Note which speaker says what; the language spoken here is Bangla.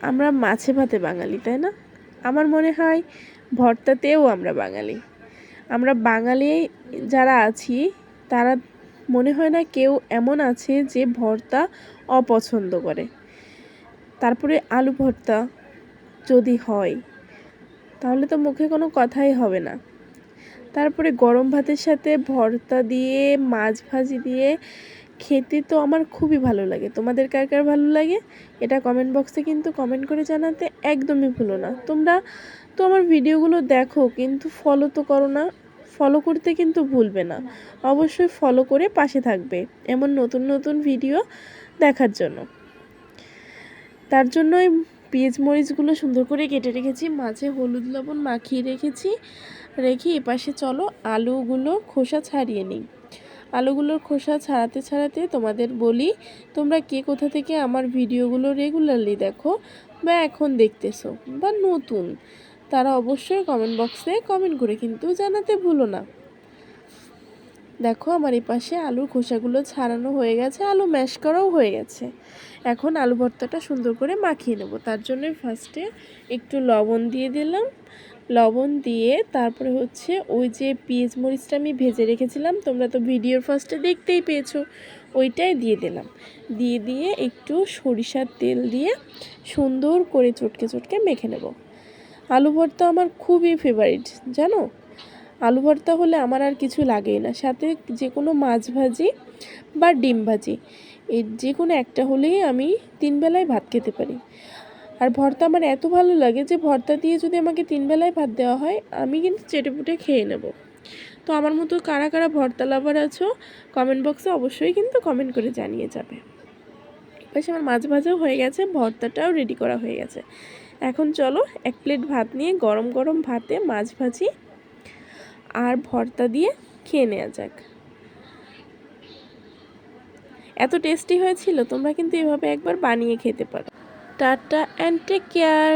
Speaker 1: আমরা মাছে ভাতে বাঙালি, তাই না? আমার মনে হয় ভর্তাতেও আমরা বাঙালি। আমরা বাঙালি যারা আছি তারা মনে হয় না কেউ এমন আছে যে ভর্তা অপছন্দ করে। তারপরে আলু ভর্তা যদি হয় তাহলে তো মুখে কোনো কথাই হবে না। তারপরে গরম ভাতের সাথে ভর্তা দিয়ে মাছ ভাজি দিয়ে খেতে তো আমার খুবই ভালো লাগে। তোমাদের কার কার ভালো লাগে এটা কমেন্ট বক্সে কিন্তু কমেন্ট করে জানাতে একদমই ভুলো না। তোমরা তো আমার ভিডিওগুলো দেখো কিন্তু ফলো তো করো না। ফলো করতে কিন্তু ভুলবে না, অবশ্যই ফলো করে পাশে থাকবে এমন নতুন নতুন ভিডিও দেখার জন্য। তার জন্যই পেঁয়াজ মরিচগুলো সুন্দর করে কেটে রেখেছি, মাঝে হলুদ লবণ মাখিয়ে রেখেছি। রেখে এপাশে চলো আলুগুলো খোসা ছাড়িয়ে নিই। আলুগুলোর খোসা ছাড়াতে ছাড়াতে তোমাদের বলি, তোমরা কে কোথা থেকে আমার ভিডিওগুলো রেগুলারলি দেখো বা এখন দেখতেছো বা নতুন, তারা অবশ্যই কমেন্ট বক্সে কমেন্ট করে কিন্তু জানাতে ভুলো না। দেখো আমার এই পাশে আলুর খোসাগুলো ছাড়ানো হয়ে গেছে, আলু ম্যাশ করাও হয়ে গেছে। এখন আলু ভর্তাটা সুন্দর করে মাখিয়ে নেব। তার জন্য ফার্স্টে একটু লবণ দিয়ে দিলাম। লবণ দিয়ে তারপরে হচ্ছে ওই যে পেঁয়াজ মরিচটা আমি ভেজে রেখেছিলাম, তোমরা তো ভিডিওর ফার্স্টে দেখতেই পেয়েছো, ওইটাই দিয়ে দিলাম। দিয়ে একটু সরিষার তেল দিয়ে সুন্দর করে চটকে চটকে মেখে নেব। আলু ভর্তা আমার খুবই ফেভারিট জানো। আলু ভর্তা হলে আমার আর কিছু লাগেই না, সাথে যে কোনো মাছ ভাজি বা ডিম ভাজি এর যে কোনো একটা হলেই আমি 3 বেলায় ভাত খেতে পারি। আর ভর্তা আমার এত ভালো লাগে যে ভর্তা দিয়ে যদি আমাকে 3 বেলায় ভাত দেওয়া হয় আমি কিন্তু চেটেপুটে খেয়ে নেব। তো আমার মতো কারা কারা ভর্তা লাভার আছো কমেন্ট বক্সে অবশ্যই কিন্তু কমেন্ট করে জানিয়ে যাবে। বেশ আমার মাছ ভাজাও হয়ে গেছে, ভর্তাটাও রেডি করা হয়ে গেছে। এখন চলো 1 প্লেট ভাত নিয়ে গরম গরম ভাতে মাছ ভাজি আর ভর্তা দিয়ে খেয়ে নেওয়া যাক। এত টেস্টি হয়েছিল, তোমরা কিন্তু এভাবে একবার বানিয়ে খেতে পারো। Tata and take care.